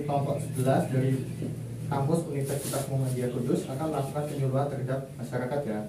dari kelompok 11 dari kampus Universitas Muhammadiyah Kudus akan melakukan penyuluhan terhadap masyarakat ya.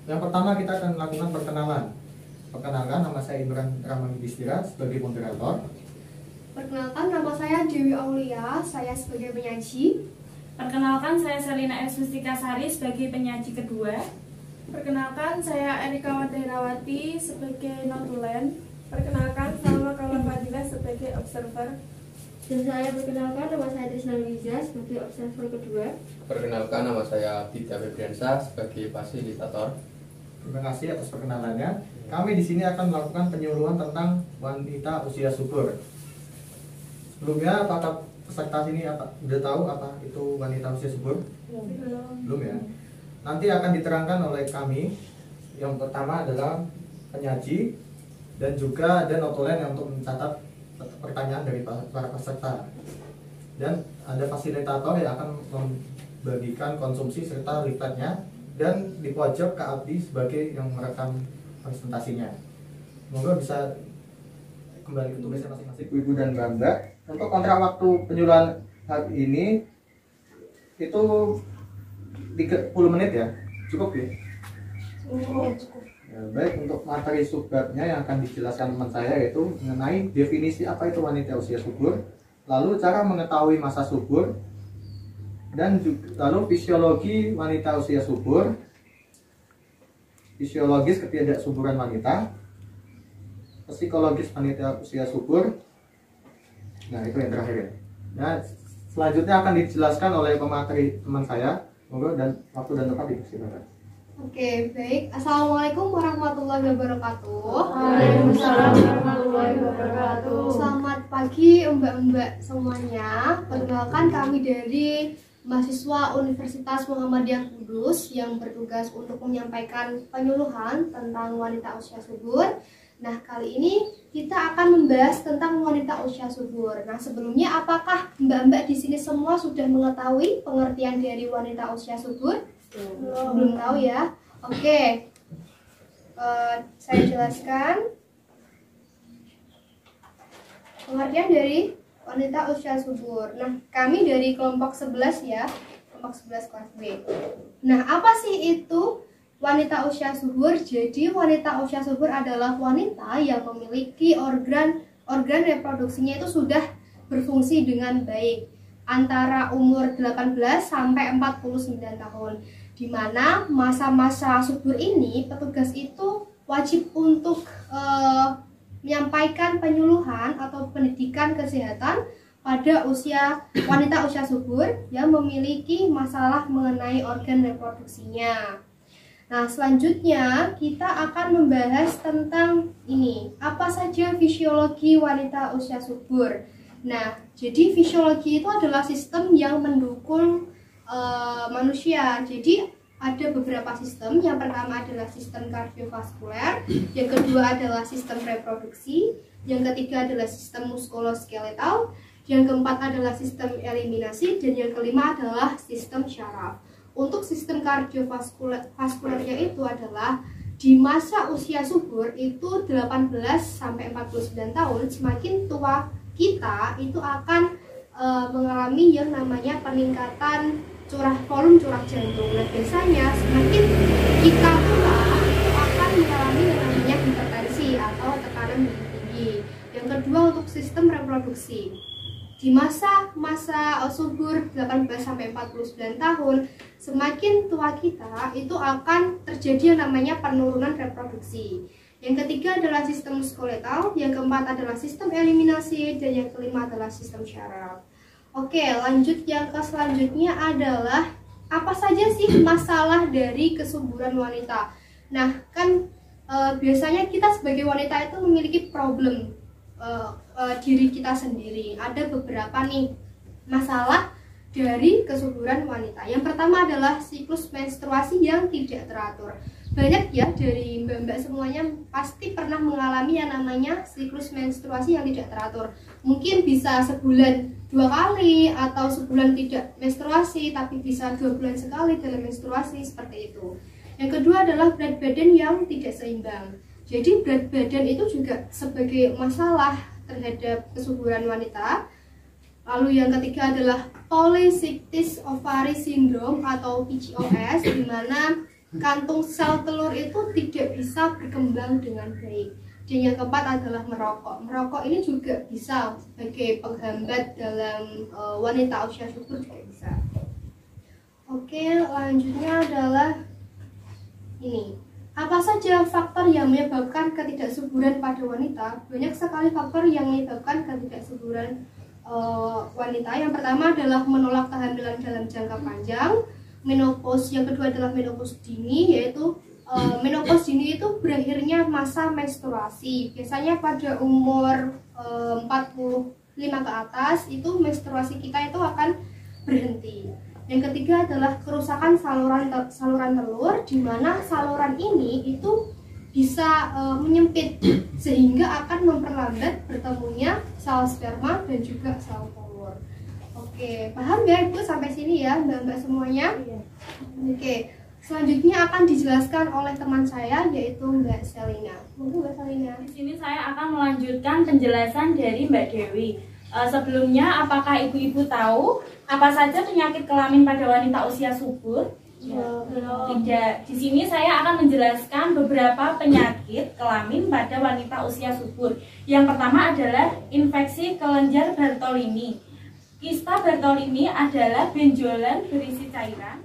Yang pertama kita akan melakukan perkenalan. Perkenalkan, nama saya Imran Ramandistira sebagai moderator. Perkenalkan, nama saya Dewi Aulia, saya sebagai penyaji. Perkenalkan, saya Selina Esmustika Sari sebagai penyaji kedua. Perkenalkan, saya Erika Wadairawati sebagai notulen. Perkenalkan, Salma Kaula Fadilah sebagai observer. Dan saya perkenalkan, nama saya Trisna Luiza sebagai observer kedua. Perkenalkan, nama saya Tita Febriansa sebagai fasilitator. Terima kasih atas perkenalannya. Kami di sini akan melakukan penyuluhan tentang wanita usia subur. Sebelumnya, apakah peserta sini sudah tahu apa itu wanita usia subur? Belum ya. Nanti akan diterangkan oleh kami. Yang pertama adalah penyaji dan juga ada notulen yang untuk mencatat pertanyaan dari para peserta, dan ada fasilitator yang akan membagikan konsumsi serta leafletnya, dan di pojok Kak Abdi sebagai yang merekam presentasinya. Semoga bisa kembali ke tugasnya masing-masing. Ibu dan Mbak, untuk kontrak waktu penyuluhan hari ini itu 30 menit ya, cukup ya? Cukup. Ya, baik, untuk materi subbabnya yang akan dijelaskan teman saya yaitu mengenai definisi apa itu wanita usia subur, lalu cara mengetahui masa subur, dan juga, lalu fisiologi wanita usia subur, fisiologis ketidaksuburan wanita, psikologis wanita usia subur. Nah, itu yang terakhir ya. Nah, selanjutnya akan dijelaskan oleh pemateri teman saya. Semoga dan waktu dan tempat dipersilakan. Oke, baik. Assalamualaikum warahmatullahi wabarakatuh. Waalaikumsalam warahmatullahi wabarakatuh. Selamat pagi mbak-mbak semuanya. Perkenalkan, kami dari mahasiswa Universitas Muhammadiyah Kudus yang bertugas untuk menyampaikan penyuluhan tentang wanita usia subur. Nah, kali ini kita akan membahas tentang wanita usia subur. Nah, sebelumnya apakah mbak-mbak di sini semua sudah mengetahui pengertian dari wanita usia subur? Belum tahu ya. Oke. Saya jelaskan pengertian dari wanita usia subur. Nah, kami dari kelompok 11 ya, kelompok 11 kelas B. Nah, apa sih itu wanita usia subur? Jadi wanita usia subur adalah wanita yang memiliki organ reproduksinya itu sudah berfungsi dengan baik antara umur 18 sampai 49 tahun, di mana masa-masa subur ini petugas itu wajib untuk menyampaikan penyuluhan atau pendidikan kesehatan pada wanita usia subur yang memiliki masalah mengenai organ reproduksinya. Nah, selanjutnya kita akan membahas tentang ini, apa saja fisiologi wanita usia subur. Nah, jadi fisiologi itu adalah sistem yang mendukung manusia. Jadi ada beberapa sistem. Yang pertama adalah sistem kardiovaskuler, yang kedua adalah sistem reproduksi, yang ketiga adalah sistem muskuloskeletal, yang keempat adalah sistem eliminasi, dan yang kelima adalah sistem syaraf. Untuk sistem kardiovaskulernya itu adalah di masa usia subur itu 18 sampai 49 tahun, semakin tua kita itu akan mengalami yang namanya peningkatan volume curah jantung. Nah, biasanya semakin kita tua itu akan mengalami yang namanya hipertensi atau tekanan darah tinggi. Yang kedua, untuk sistem reproduksi. Di masa subur 18 sampai 49 tahun, semakin tua kita itu akan terjadi yang namanya penurunan reproduksi. Yang ketiga adalah sistem muskuloskeletal, yang keempat adalah sistem eliminasi, dan yang kelima adalah sistem syaraf. Oke, lanjut yang selanjutnya adalah apa saja sih masalah dari kesuburan wanita. Nah, kan biasanya kita sebagai wanita itu memiliki problem diri kita sendiri. Ada beberapa nih masalah dari kesuburan wanita. Yang pertama adalah siklus menstruasi yang tidak teratur. Banyak ya dari mbak-mbak semuanya pasti pernah mengalami yang namanya siklus menstruasi yang tidak teratur. Mungkin bisa sebulan 2 kali atau sebulan tidak menstruasi, tapi bisa 2 bulan sekali dalam menstruasi, seperti itu. Yang kedua adalah berat badan yang tidak seimbang. Jadi berat badan itu juga sebagai masalah terhadap kesuburan wanita. Lalu yang ketiga adalah Polycystic Ovary Syndrome atau PCOS, di mana kantung sel telur itu tidak bisa berkembang dengan baik. Dan yang keempat adalah merokok. Merokok ini juga bisa sebagai penghambat dalam wanita usia subur juga bisa. Oke, lanjutnya adalah ini. Apa saja faktor yang menyebabkan ketidaksuburan pada wanita? Banyak sekali faktor yang menyebabkan ketidaksuburan wanita. Yang pertama adalah menolak kehamilan dalam jangka panjang, menopause. Yang kedua adalah menopause dini, yaitu menopause dini itu berakhirnya masa menstruasi. Biasanya pada umur 45 ke atas itu menstruasi kita itu akan berhenti. Yang ketiga adalah kerusakan saluran telur, di mana saluran ini itu bisa menyempit sehingga akan memperlambat bertemunya sel sperma dan juga sel telur. Oke, paham ya Ibu sampai sini ya Mbak-mbak semuanya? Oke, selanjutnya akan dijelaskan oleh teman saya yaitu Mbak Selina. Monggo Mbak Selina. Di sini saya akan melanjutkan penjelasan dari Mbak Dewi. Sebelumnya, apakah ibu-ibu tahu apa saja penyakit kelamin pada wanita usia subur? Tidak. Di sini saya akan menjelaskan beberapa penyakit kelamin pada wanita usia subur. Yang pertama adalah infeksi kelenjar Bartolini. Kista Bartolini adalah benjolan berisi cairan.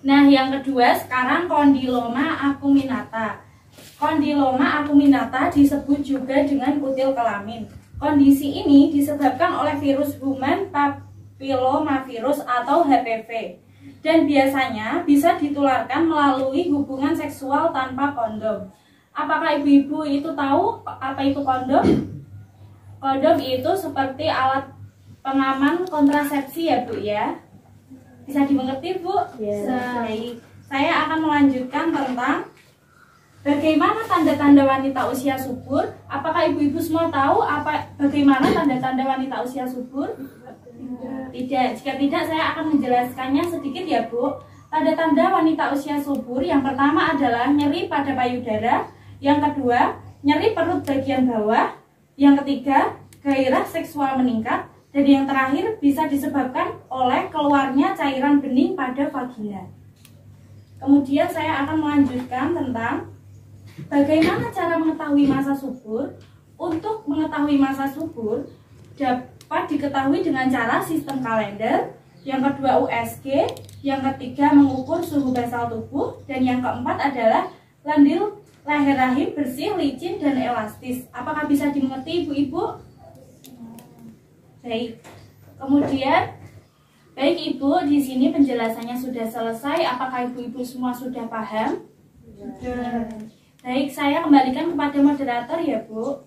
Nah, yang kedua sekarang kondiloma acuminata. Kondiloma acuminata disebut juga dengan kutil kelamin. Kondisi ini disebabkan oleh virus human papillomavirus atau HPV dan biasanya bisa ditularkan melalui hubungan seksual tanpa kondom. Apakah ibu-ibu itu tahu apa itu kondom? Kondom itu seperti alat pengaman kontrasepsi ya Bu ya. Bisa dimengerti Bu? Baik. Saya akan melanjutkan tentang bagaimana tanda-tanda wanita usia subur. Apakah ibu-ibu semua tahu bagaimana tanda-tanda wanita usia subur? Tidak. Jika tidak, saya akan menjelaskannya sedikit ya Bu. Tanda-tanda wanita usia subur yang pertama adalah nyeri pada payudara, yang kedua nyeri perut bagian bawah, yang ketiga gairah seksual meningkat, dan yang terakhir bisa disebabkan oleh keluarnya cairan bening pada vagina. Kemudian saya akan melanjutkan tentang bagaimana cara mengetahui masa subur. Untuk mengetahui masa subur dapat diketahui dengan cara sistem kalender, yang kedua USG, yang ketiga mengukur suhu basal tubuh, dan yang keempat adalah lendir leher rahim bersih, licin, dan elastis. Apakah bisa dimengerti Ibu-ibu? Baik. Kemudian, baik Ibu, di sini penjelasannya sudah selesai. Apakah Ibu-ibu semua sudah paham? Sudah. Baik, saya kembalikan kepada moderator ya Bu.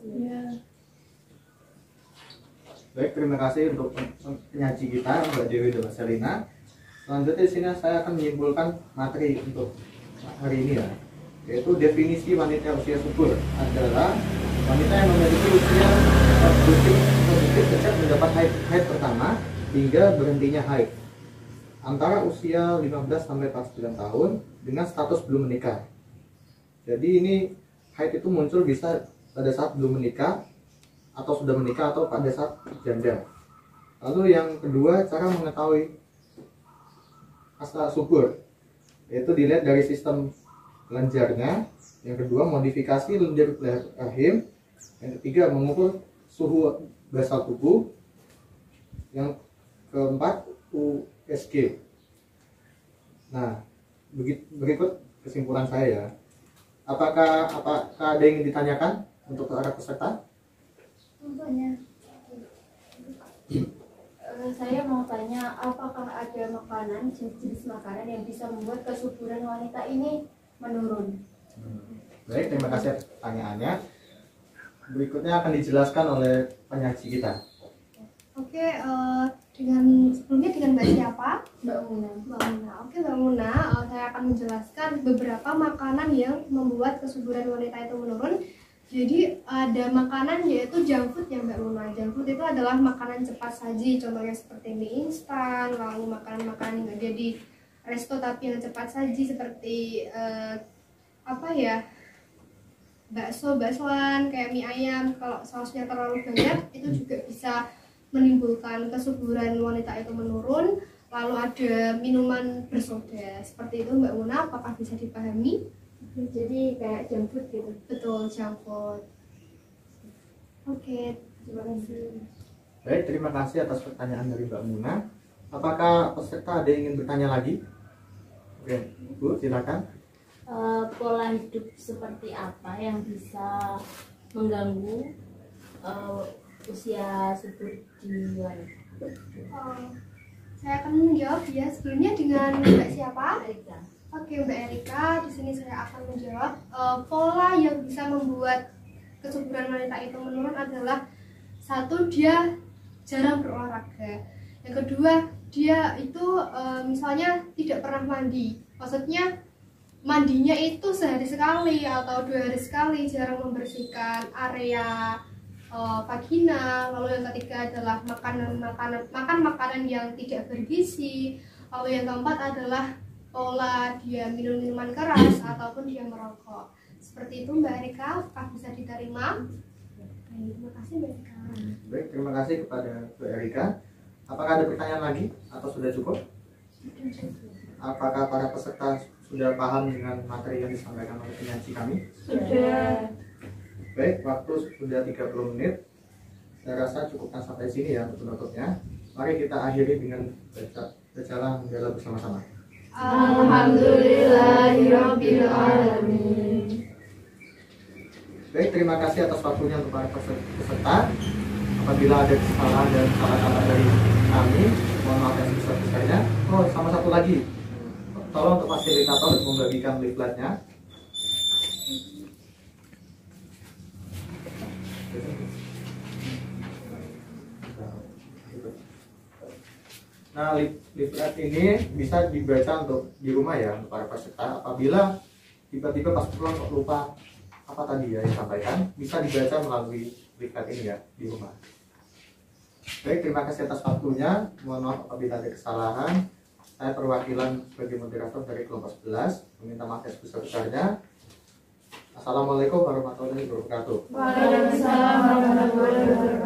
Baik, terima kasih untuk penyaji kita Mbak Dewi dan Mbak Selina. Selanjutnya di sini saya akan menyimpulkan materi untuk hari ini ya, yaitu definisi wanita usia subur adalah wanita yang memiliki usia produktif sejak mendapat haid pertama hingga berhentinya haid antara usia 15 sampai 49 tahun dengan status belum menikah. Jadi ini haid itu muncul bisa pada saat belum menikah atau sudah menikah atau pada saat janda. Lalu yang kedua, cara mengetahui masa subur yaitu dilihat dari sistem kelenjarnya. Yang kedua, modifikasi lendir rahim. Yang ketiga, mengukur suhu basal tubuh. Yang keempat, USG. Nah, berikut kesimpulan saya ya. Apakah ada yang ingin ditanyakan untuk para peserta? Contohnya, saya mau tanya, apakah ada makanan, jenis-jenis makanan yang bisa membuat kesuburan wanita ini menurun? Baik, terima kasih atas pertanyaannya. Berikutnya akan dijelaskan oleh penyaji kita. Oke, sebelumnya dengan Mbak siapa? Mbak Muna. Mbak Muna. Oke Mbak Muna, saya akan menjelaskan beberapa makanan yang membuat kesuburan wanita itu menurun. Jadi ada makanan yaitu junk food ya Mbak Muna. Junk food itu adalah makanan cepat saji, contohnya seperti mie instan, lalu makanan-makanan yang ada di resto tapi yang cepat saji seperti baksoan kayak mie ayam. Kalau sausnya terlalu banyak itu juga bisa menimbulkan kesuburan wanita itu menurun, lalu ada minuman bersoda. Seperti itu Mbak Muna, apakah bisa dipahami? Jadi kayak junk food gitu. Betul, junk food. Oke, Terima kasih. Baik, terima kasih atas pertanyaan dari Mbak Muna. Apakah peserta ada yang ingin bertanya lagi? Oke, Bu, silakan. Pola hidup seperti apa yang bisa mengganggu usia subur di wanita? saya akan menjawab ya. Sebelumnya dengan Mbak siapa? Erika. Oke, Mbak Erika. Di sini saya akan menjawab pola yang bisa membuat kesuburan wanita itu menurun adalah satu, dia jarang berolahraga. Yang kedua, dia itu misalnya tidak pernah mandi. Maksudnya mandinya itu sehari sekali atau 2 hari sekali, jarang membersihkan area vagina. Lalu yang ketiga adalah makan makanan yang tidak bergizi. Lalu yang keempat adalah pola dia minum minuman keras ataupun dia merokok. Seperti itu Mbak Erika, apakah bisa diterima? Baik, terima kasih Mbak Erika. Baik, terima kasih kepada Bu Erika. Apakah ada pertanyaan lagi atau sudah cukup? Apakah para peserta sudah paham dengan materi yang disampaikan oleh penyaji kami? Sudah. Baik, waktu sudah 30 menit. Saya rasa cukupkan sampai sini ya untuk penutupnya. Mari kita akhiri dengan berjalan membela bersama-sama. Alhamdulillahirabbil alamin. Baik, terima kasih atas waktunya untuk para peserta. Apabila ada kesalahan dan salah kata dari kami, mohon maaf yang sebesar-besarnya. Oh, sama satu lagi, tolong untuk fasilitator membagikan leafletnya. Nah, leaflet ini bisa dibaca untuk di rumah ya, untuk para peserta. Apabila tiba-tiba pas pulang kok lupa apa tadi ya yang disampaikan, bisa dibaca melalui leaflet ini ya di rumah. Baik, terima kasih atas waktunya. Mohon maaf apabila ada kesalahan. Saya perwakilan sebagai moderator dari kelompok 11 meminta maaf yang sebesar-besarnya. Assalamualaikum warahmatullahi wabarakatuh. Waalaikumsalam warahmatullahi wabarakatuh.